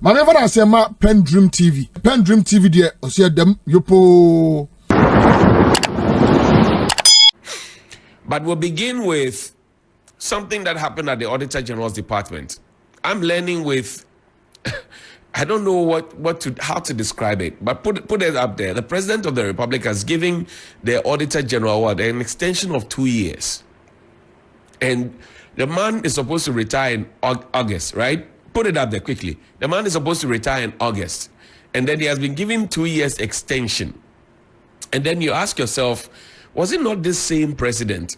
Maneva na sema PENDREAM TV. PENDREAM TV de osia dem yopo. But we'll begin with something that happened at the Auditor General's Department. I'm learning with I don't know how to describe it, but put it up there. The President of the Republic has given the Auditor General an extension of 2 years. And the man is supposed to retire in August, right? Put it up there quickly. The man is supposed to retire in August. And then he has been given 2 years extension. And then you ask yourself, was it not this same president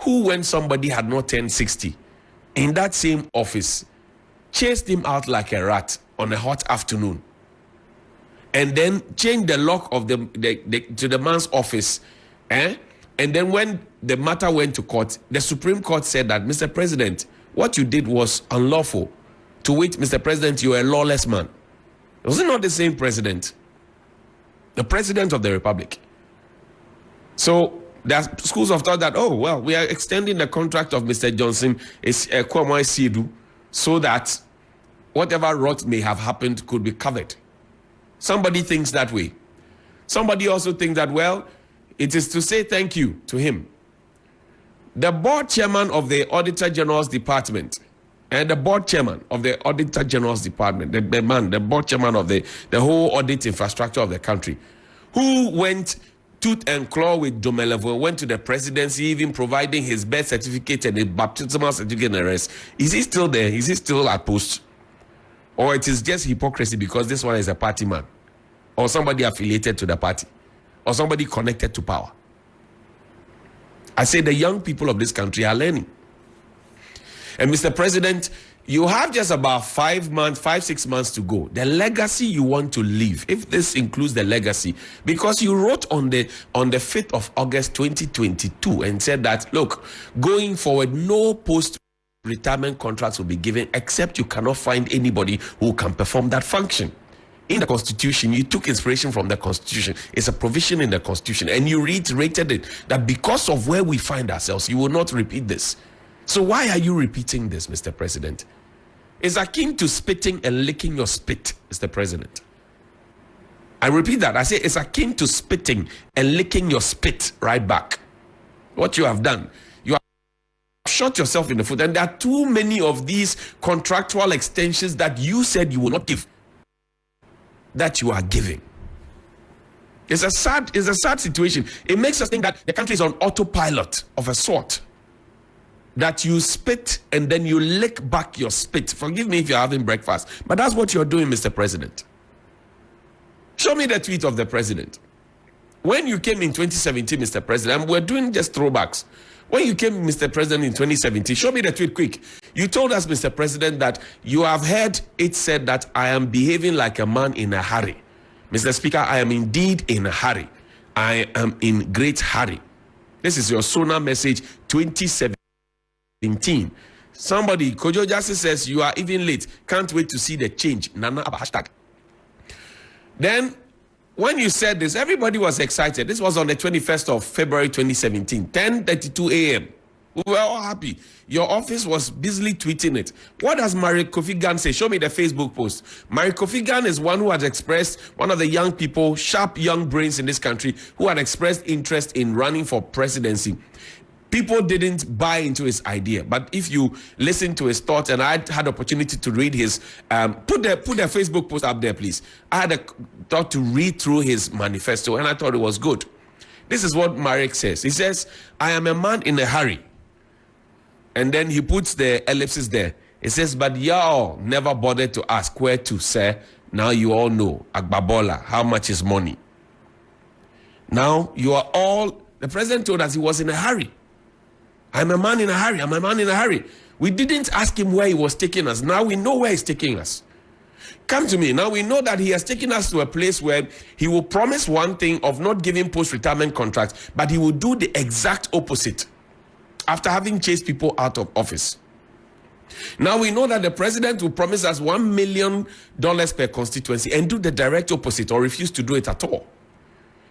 who, when somebody had not turned 60, in that same office, chased him out like a rat on a hot afternoon, and then changed the lock of to the man's office, and then when the matter went to court, the Supreme Court said that, Mr. President, what you did was unlawful. To which, Mr. President, you are a lawless man. Was it not the same president? The President of the Republic. So there are schools of thought that, oh, well, we are extending the contract of Mr. Johnson so that whatever rot may have happened could be covered. Somebody thinks that way. Somebody also thinks that, well, it is to say thank you to him. The board chairman of the Auditor General's Department, and the board chairman of the Auditor General's Department, the board chairman of the whole audit infrastructure of the country, who went tooth and claw with Domelevo, went to the presidency, even providing his birth certificate and a baptismal certificate and the rest. Is he still there? Is he still at post? Or it is just hypocrisy because this one is a party man, or somebody affiliated to the party, or somebody connected to power? I say the young people of this country are learning. And Mr. President, you have just about 6 months to go. The legacy you want to leave, if this includes the legacy, because you wrote on the 5th of August 2022 and said that, look, going forward, no post-retirement contracts will be given except you cannot find anybody who can perform that function. In the Constitution, you took inspiration from the Constitution. It's a provision in the Constitution, and you reiterated it, that because of where we find ourselves, you will not repeat this. So why are you repeating this, Mr. President? It's akin to spitting and licking your spit, Mr. President. I repeat that. I say it's akin to spitting and licking your spit right back. What you have done, you have shot yourself in the foot, and there are too many of these contractual extensions that you said you will not give, that you are giving. It's a sad situation. It makes us think that the country is on autopilot of a sort, that you spit and then you lick back your spit. Forgive me if you're having breakfast, but that's what you're doing, Mr. President. Show me the tweet of the president. When you came in 2017, Mr. President, we're doing just throwbacks. When you came, Mr. President, in 2017, show me the tweet quick. You told us, Mr. President, that you have heard it said that I am behaving like a man in a hurry. Mr. Speaker, I am indeed in a hurry. I am in great hurry. This is your Sona message 2017. Somebody, Kojo Justice says, you are even late. Can't wait to see the change. Nana Abba hashtag. Then, when you said this, everybody was excited. This was on the 21st of February 2017, 10:32 a.m. We were all happy. Your office was busily tweeting it. What does Marie Kofi Gan say? Show me the Facebook post. Marie Kofi Gan is one who had expressed, one of the young people, sharp young brains in this country, who had expressed interest in running for presidency. People didn't buy into his idea, but if you listen to his thoughts, and I had opportunity to read his, put the Facebook post up there, please. I had a thought to read through his manifesto, and I thought it was good. This is what Marek says. He says, I am a man in a hurry. And then he puts the ellipsis there. He says, but y'all never bothered to ask where to, sir. Now you all know, Agbabola, how much is money? Now you are all, the president told us he was in a hurry. I'm a man in a hurry. I'm a man in a hurry. We didn't ask him where he was taking us. Now we know where he's taking us. Come to me. Now we know that he has taken us to a place where he will promise one thing of not giving post-retirement contracts, but he will do the exact opposite after having chased people out of office. Now we know that the president will promise us $1 million per constituency and do the direct opposite or refuse to do it at all.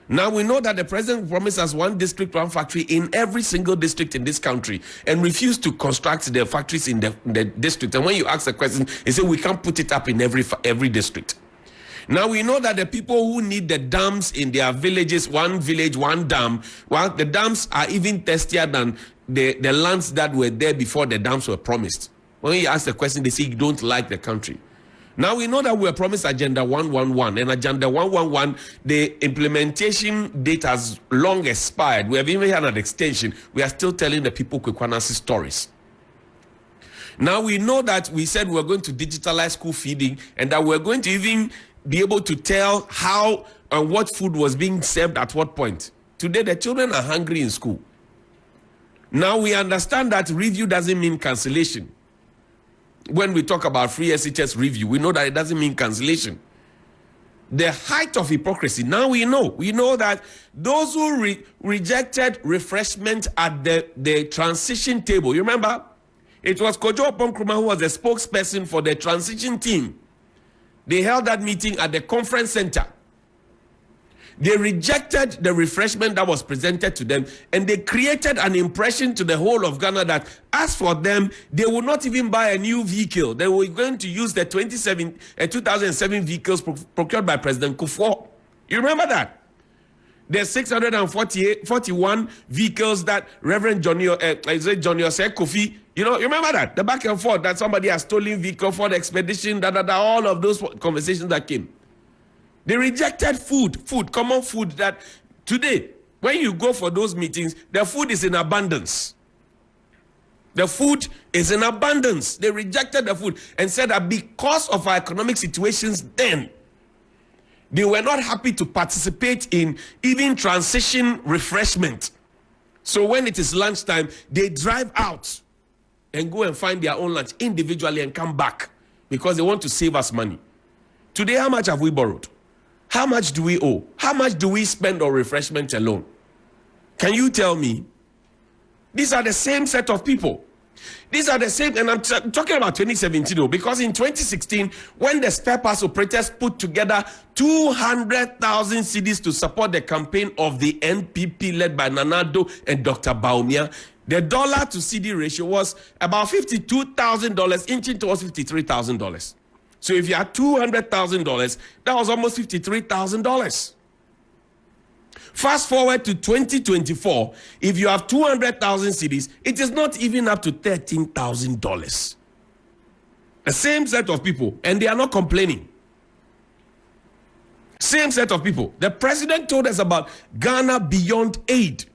Now we know that the president promised us 1 district, 1 factory in every single district in this country and refused to construct the factories in the district. And when you ask the question, he said we can't put it up in every district. Now we know that the people who need the dams in their villages, 1 village, 1 dam, well, the dams are even tastier than the lands that were there before the dams were promised. When you ask the question, they say you don't like the country. Now we know that we were promised Agenda 111, and Agenda 111, the implementation date has long expired. We have even had an extension. We are still telling the people Kwekwanasi stories. Now we know that we said we were going to digitalize school feeding, and that we're going to even be able to tell how and what food was being served at what point. Today the children are hungry in school. Now we understand that review doesn't mean cancellation. When we talk about free SHS review, we know that it doesn't mean cancellation. The height of hypocrisy, now we know that those who rejected refreshment at the transition table, you remember? It was Kojo Oponkruma who was the spokesperson for the transition team. They held that meeting at the conference center. They rejected the refreshment that was presented to them, and they created an impression to the whole of Ghana that as for them, they would not even buy a new vehicle. They were going to use the 2007 vehicles procured by President Kufuor. You remember that? The 641 vehicles that Reverend Jonnie said, Kofi, you remember that? The back and forth that somebody has stolen vehicle for the expedition, all of those conversations that came. They rejected common food that today, when you go for those meetings, the food is in abundance. The food is in abundance. They rejected the food and said that because of our economic situations then, they were not happy to participate in even transition refreshment. So when it is lunchtime, they drive out and go and find their own lunch individually and come back because they want to save us money. Today, how much have we borrowed? How much do we owe? How much do we spend on refreshment alone? Can you tell me? These are the same set of people. These are the same, and I'm talking about 2017, because in 2016, when the spare parts operators put together 200,000 cedis to support the campaign of the NPP led by Nanado and Dr. Baumia, the dollar to CD ratio was about $52,000, inching towards $53,000. So if you had $200,000, that was almost $53,000. Fast forward to 2024, if you have 200,000 cedis, it is not even up to $13,000. The same set of people, and they are not complaining. Same set of people. The president told us about Ghana Beyond Aid.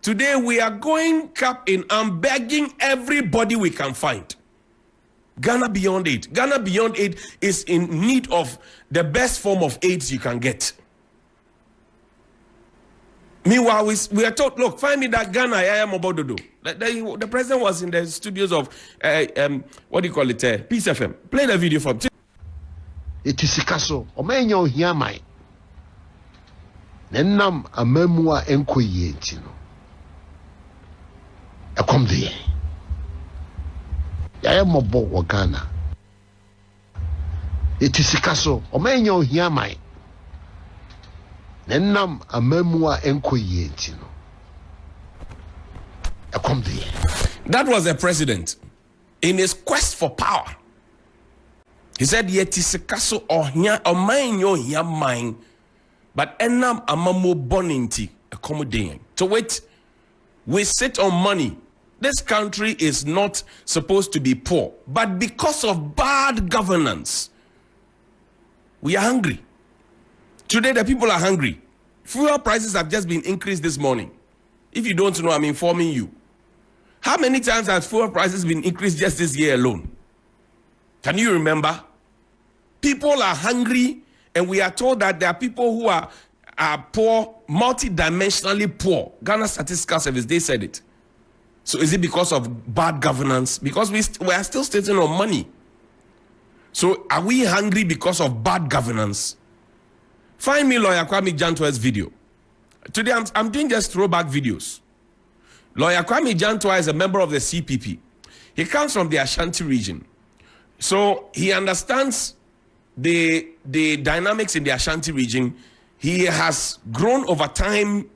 Today we are going cap in and begging everybody we can find. Ghana Beyond Aid. Ghana Beyond Aid is in need of the best form of aids you can get. Meanwhile, we are told, look, find me that Ghana I am Obododo. The president was in the studios of, what do you call it, Peace FM. Play the video for him. It is Sikaso, Omenyo Hiamai. Nenam a memoir enquayetino. A come there. I am a boy Ghana. It is Sikaso, Omenyo Hiamai. Nenam a memoir enquayetino. A come there. That was the president in his quest for power. He said, Yetisikaso Omenyo Hiamai. But enam amamo boninti accommodating. So wait, we sit on money. This country is not supposed to be poor, but because of bad governance, we are hungry. Today the people are hungry. Fuel prices have just been increased this morning. If you don't know, I'm informing you. How many times has fuel prices been increased just this year alone? Can you remember? People are hungry, and we are told that there are people who are poor, multidimensionally poor. Ghana Statistical Service, they said it. So is it because of bad governance? Because we are still sitting on money. So are we hungry because of bad governance? Find me Lawyer Kwame Jantuah's video. Today I'm doing just throwback videos. Lawyer Kwame Jantuah is a member of the CPP. He comes from the Ashanti region. So he understands the dynamics in the Ashanti region. He has grown over time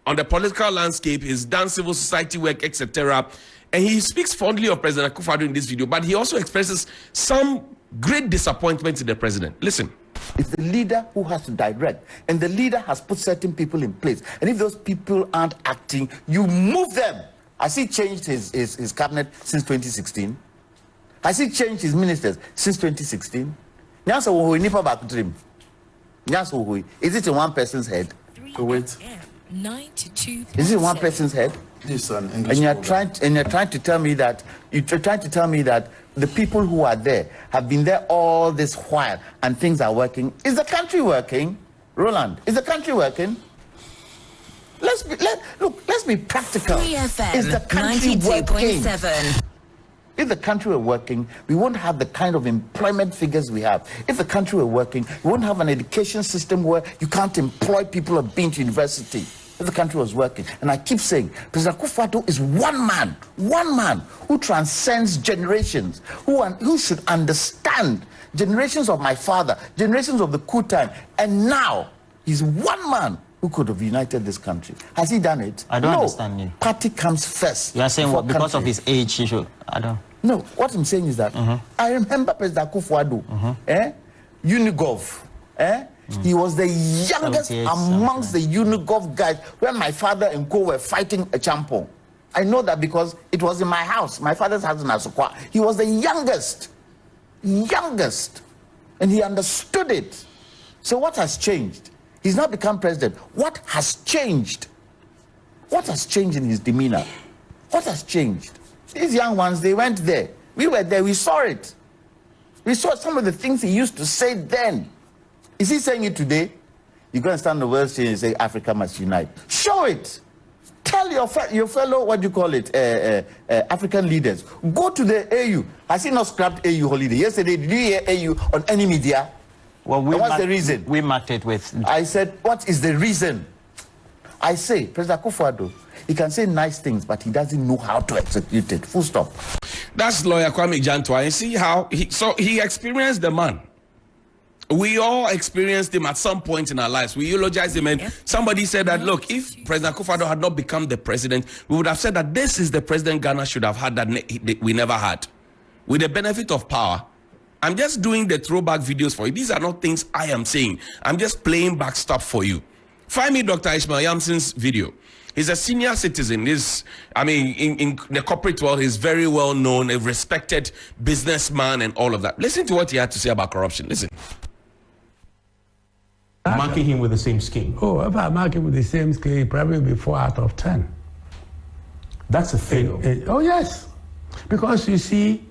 on the political landscape. He's done civil society work, etc. And he speaks fondly of President Akufo-Addo in this video, but he also expresses some great disappointment in the president. Listen. It's the leader who has to direct, and the leader has put certain people in place. And if those people aren't acting, you move them. Has he changed his cabinet since 2016? Has he changed his ministers since 2016? Is it in one person's head? Wait. 92%. Is it one person's head? This an English And you're trying to tell me that the people who are there have been there all this while and things are working. Is the country working, Roland? Is the country working? Let's be practical. 3FM, Is the country working? 92.7. If the country were working, we won't have the kind of employment figures we have. If the country were working, we won't have an education system where you can't employ people who have been to university. If the country was working. And I keep saying, President Akufo-Addo is one man who transcends generations, who should understand generations of my father, generations of the coup time, and now he's one man who could have united this country. Has he done it? I don't understand you. Party comes first. You are saying what, because country. of his age, he should. I don't. No, what I'm saying is that I remember President Akufo-Addo, Unigov, he was the youngest amongst the Unigov guys when my father and co were fighting Agyapong. I know that because it was in my house, my father's house in Asokwa. He was the youngest, and he understood it. So what has changed? He's not become president. What has changed? What has changed in his demeanor? What has changed? These young ones, they went there. We were there, we saw it. We saw some of the things he used to say then. Is he saying it today? You're going to stand on the world stage and say Africa must unite. Show it. Tell your fellow, what do you call it, African leaders. Go to the AU. Has he not scrapped AU holiday? Yesterday, did you hear AU on any media? Well, what's the reason? We marked it with. I said, what is the reason? I say, President Akufo-Addo, he can say nice things, but he doesn't know how to execute it. Full stop. That's lawyer Kwame Jantuah. And see how he experienced the man. We all experienced him at some point in our lives. We eulogized him, and somebody said that, look, if President Akufo-Addo had not become the president, we would have said that this is the president Ghana should have had that we never had. With the benefit of power, I'm just doing the throwback videos for you. These are not things I am saying. I'm just playing back stuff for you. Find me Dr. Ishmael Yamson's video. He's a senior citizen. In the corporate world, he's very well known, a respected businessman and all of that. Listen to what he had to say about corruption. Listen. Marking him with the same scheme. Oh, if I mark him with the same scale, probably be 4 out of 10. That's a fail. Oh, yes. Because you see,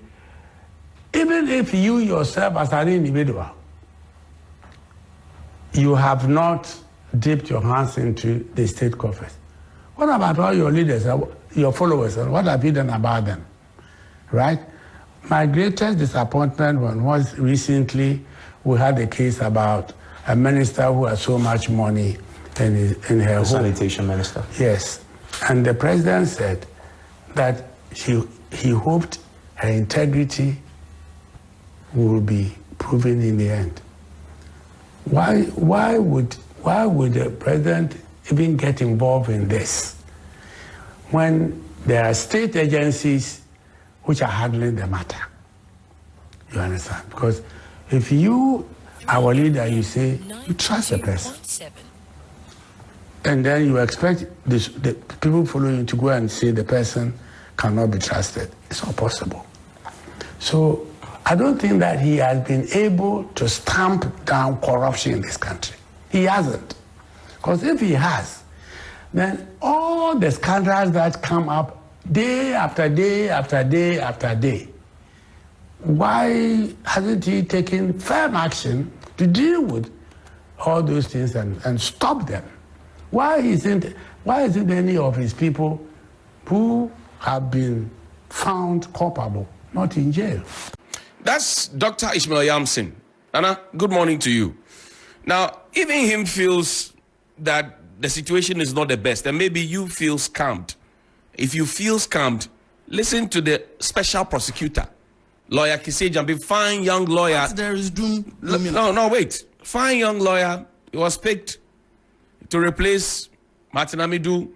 even if you yourself as an individual, you have not dipped your hands into the state coffers, what about all your leaders, your followers, and what have you done about them? Right? My greatest disappointment was recently we had a case about a minister who had so much money in her home. Sanitation minister. Yes. And the president said that he hoped her integrity will be proven in the end. Why would the president even get involved in this when there are state agencies which are handling the matter? You understand? Because if you, our leader, you say you trust the person, and then you expect the people following you to go and say the person cannot be trusted. It's not possible. So I don't think that he has been able to stamp down corruption in this country. He hasn't. Because if he has, then all the scandals that come up day after day after day after day, why hasn't he taken firm action to deal with all those things and stop them? Why isn't any of his people who have been found culpable not in jail? That's Dr. Ishmael Yamson. Anna, good morning to you. Now, even him feels that the situation is not the best, and maybe you feel scammed. If you feel scammed, listen to the special prosecutor, Lawyer Kisei Jambi, fine young lawyer. There is doom. No, wait. Fine young lawyer. He was picked to replace Martin Amidu.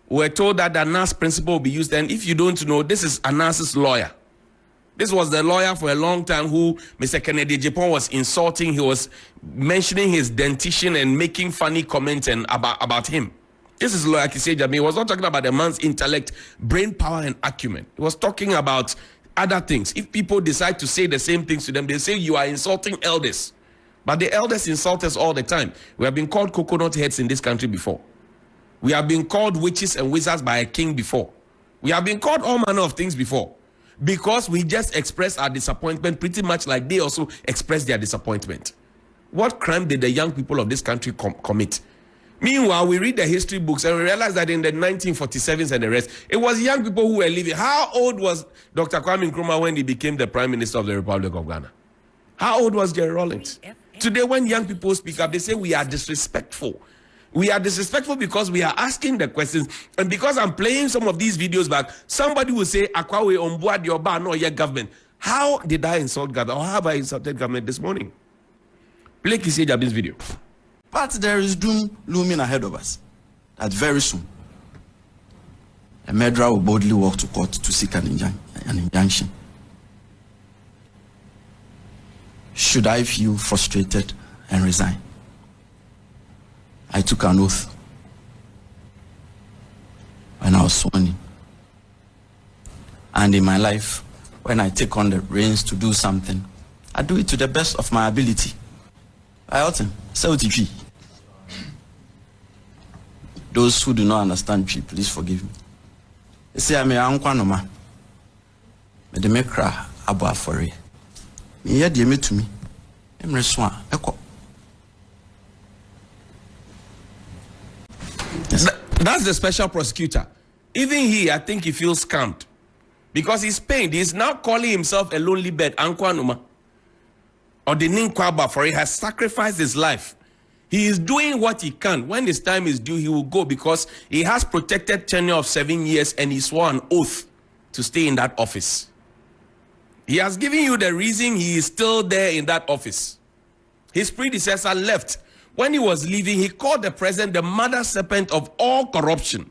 We were told that the Anas principle will be used. And if you don't know, this is Anas's lawyer. This was the lawyer for a long time who Mr. Kennedy Agyapong was insulting. He was mentioning his dentition and making funny comments about him. This is lawyer Kisei Jami. He was not talking about the man's intellect, brain power, and acumen. He was talking about other things. If people decide to say the same things to them, they say you are insulting elders. But the elders insult us all the time. We have been called coconut heads in this country before. We have been called witches and wizards by a king before. We have been called all manner of things before. Because we just express our disappointment pretty much like they also express their disappointment. What crime did the young people of this country commit? Meanwhile, we read the history books and we realize that in the 1947s and the rest, it was young people who were living. How old was Dr. Kwame Nkrumah when he became the Prime Minister of the Republic of Ghana? How old was Jerry Rawlings? Today, when young people speak up, they say we are disrespectful. We are disrespectful because we are asking the questions. And because I'm playing some of these videos back, somebody will say, Akwawe on board your bar, no, your government. How did I insult government? Or how have I insulted government this morning? Play Kisei Jabi's video. But there is doom looming ahead of us. That very soon, a murderer will boldly walk to court to seek an injunction. Should I feel frustrated and resign? I took an oath when I was sworn in. And in my life, when I take on the reins to do something, I do it to the best of my ability. Those who do not understand Tree, please forgive me. They say I'm a Ankwanoma. But they make cry about for it. Me hear me to me. I'm reswan. That's the special prosecutor. Even he, I think he feels scammed. Because he's pained. He's now calling himself a lonely bird, Ankwanoma. Or the Ninkwaba for he has sacrificed his life. He is doing what he can. When his time is due, he will go because he has protected tenure of 7 years and he swore an oath to stay in that office. He has given you the reason he is still there in that office. His predecessor left. When he was leaving, he called the president the mother serpent of all corruption.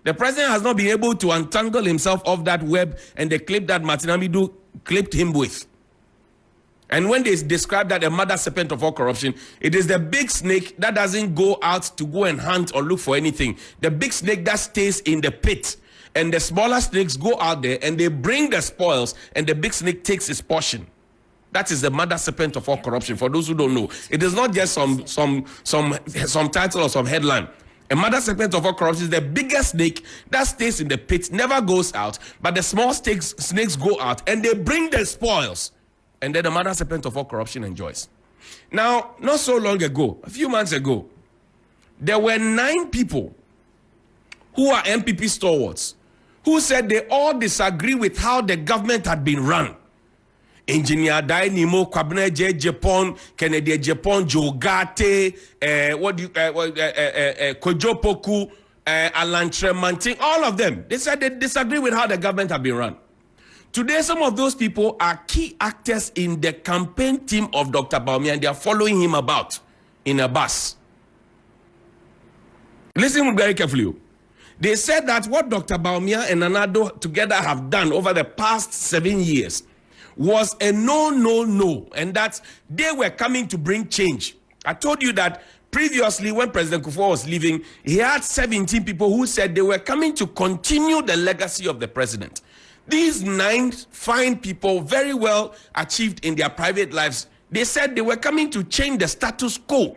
The president has not been able to untangle himself off that web and the clip that Martin Amidu clipped him with. And when they describe that a mother serpent of all corruption, it is the big snake that doesn't go out to go and hunt or look for anything. The big snake that stays in the pit. And the smaller snakes go out there and they bring the spoils and the big snake takes its portion. That is the mother serpent of all corruption. For those who don't know, it is not just some title or some headline. A mother serpent of all corruption is the biggest snake that stays in the pit, never goes out, but the small snakes go out and they bring the spoils. And then the mother serpent of all corruption enjoys. Now, not so long ago, a few months ago, there were 9 people who are MPP stalwarts who said they all disagree with how the government had been run. Engineer Dainimo, Kwabena Agyapong, Kennedy Agyapong, Jogate, Kojopoku, Alan Tremantin, all of them. They said they disagree with how the government had been run. Today, some of those people are key actors in the campaign team of Dr. Bawumia and they are following him about in a bus. Listen very carefully. They said that what Dr. Bawumia and Nanado together have done over the past 7 years was a no, and that they were coming to bring change. I told you that previously when President Kufuor was leaving, he had 17 people who said they were coming to continue the legacy of the president. These 9 fine people, very well achieved in their private lives, they said they were coming to change the status quo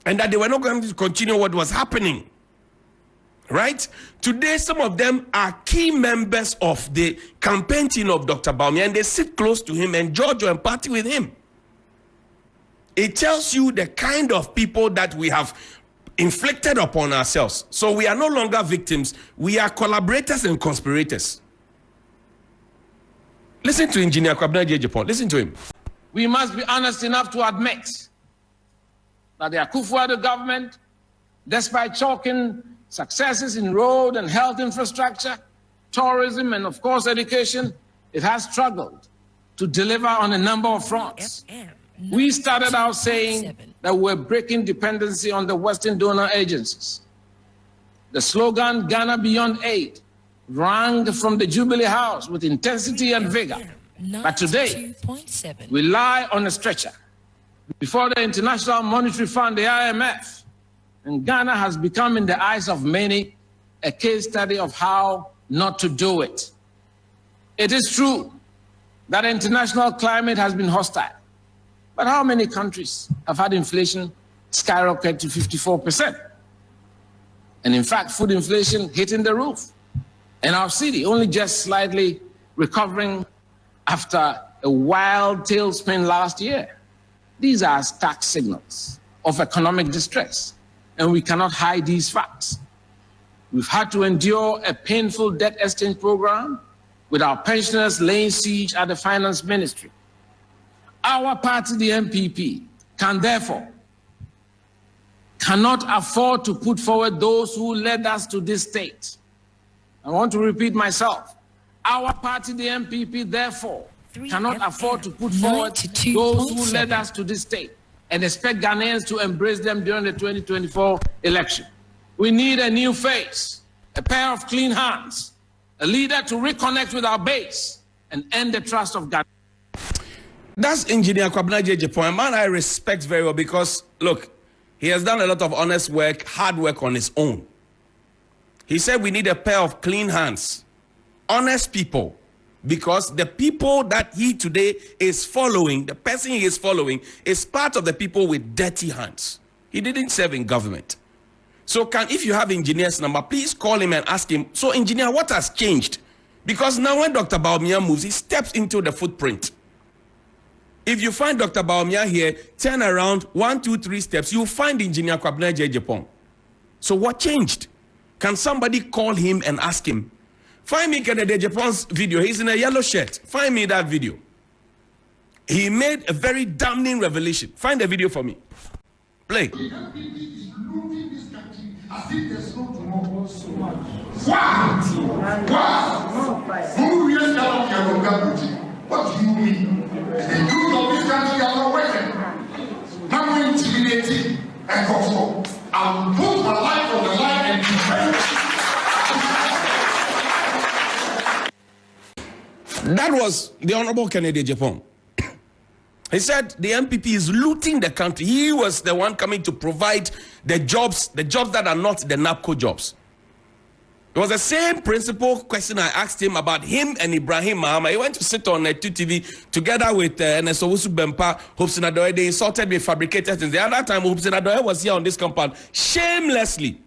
and that they were not going to continue what was happening. Right? Today, some of them are key members of the campaign team of Dr. Bawumia and they sit close to him and Georgia and party with him. It tells you the kind of people that we have inflicted upon ourselves. So we are no longer victims. We are collaborators and conspirators. Listen to Engineer Kwabena Agyapong. Listen to him. We must be honest enough to admit that the Akufo-Addo government, despite chalking successes in road and health infrastructure, tourism, and of course education, it has struggled to deliver on a number of fronts. We started out saying that we're breaking dependency on the Western donor agencies. The slogan, Ghana Beyond Aid, rang from the Jubilee House with intensity and vigor. But today, we lie on a stretcher before the International Monetary Fund, the IMF, and Ghana has become, in the eyes of many, a case study of how not to do it. It is true that the international climate has been hostile, but how many countries have had inflation skyrocket to 54%? And in fact, food inflation hitting the roof. And our city only just slightly recovering after a wild tailspin last year. These are stark signals of economic distress, and we cannot hide these facts. We've had to endure a painful debt exchange program with our pensioners laying siege at the finance ministry. Our party, the MPP, cannot afford to put forward those who led us to this state. I want to repeat myself. Our party, the MPP, therefore, cannot afford to put forward those who led us to this state and expect Ghanaians to embrace them during the 2024 election. We need a new face, a pair of clean hands, a leader to reconnect with our base and end the trust of Ghana. That's Engineer Kwabena Agyapong, a man I respect very well because, look, he has done a lot of honest work, hard work on his own. He said we need a pair of clean hands, honest people, because the people that he today is following, the person he is following, is part of the people with dirty hands. He didn't serve in government. So if you have engineer's number, please call him and ask him, so engineer, what has changed? Because now when Dr. Bawumia moves, he steps into the footprint. If you find Dr. Bawumia here, turn around 1, 2, 3 steps, you'll find Engineer Kwabena Agyapong. So what changed? Can somebody call him and ask him? Find me Kennedy Agyapong's video. He's in a yellow shirt. Find me that video. He made a very damning revelation. Find the video for me. Play. What do you mean? The youth of this country are not working. Now we're intimidating and control. I will put my life on the line and defend. That was the Honorable Kennedy Agyapong. He said the MPP is looting the country. He was the one coming to provide the jobs that are not the NAPCO jobs. It was the same principal question I asked him about him and Ibrahim Mahama. He went to sit on 2TV together with Nsowusu Bempa, Hobson Adoye. They insulted me, fabricated things. The other time, Hobson Adoye was here on this compound, shamelessly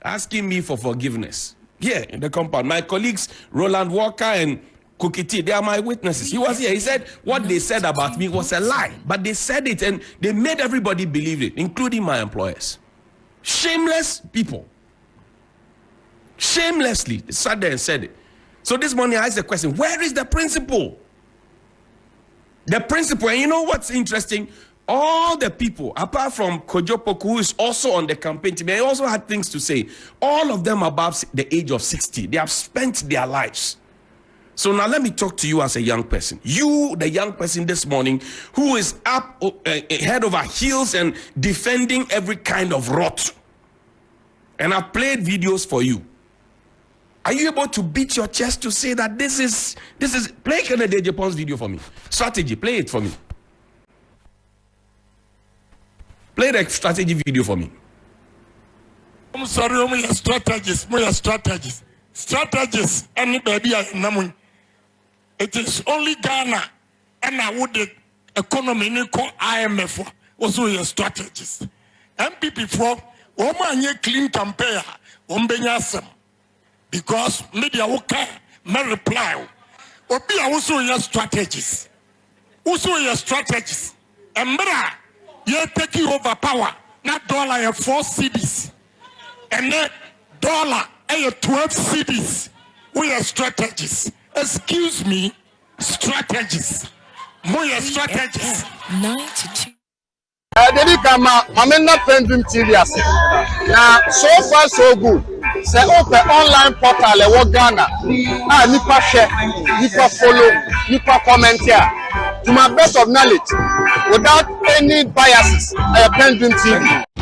asking me for forgiveness. Here in the compound. My colleagues, Roland Walker and Kukiti, they are my witnesses. He was here. He said what they said about me was a lie. But they said it and they made everybody believe it, including my employers. Shameless people. Shamelessly, they sat there and said it. So this morning I asked the question, where is the principal? The principal, and you know what's interesting? All the people, apart from Kojopoku, who is also on the campaign team, they also had things to say. All of them above the age of 60. They have spent their lives. So now let me talk to you as a young person. You, the young person this morning, who is up head over heels and defending every kind of rot. And I've played videos for you. Are you able to beat your chest to say that this is play Kennedy Agyapong's video for me? Strategy, play it for me. Play the strategy video for me. I'm sorry, my strategies. Strategies, anybody namun. It is only Ghana and I would the economy ni call IMF also your strategies. MPP for Oma clean campaign, Ombenya because media okay, may reply. Obi also your strategies. Also your strategies. Embra, you're taking over power. Not dollar 4 cedis. And then dollar 12 cedis. We are strategies. Excuse me, strategies. More strategies. 92. Dedi kama mamena PENDREAM TV ase. Na so far so good. Say open online portal e wo Ghana. Ah nipa share, nipa follow, nipa comment here. To my best of knowledge, without any biases. PENDREAM TV.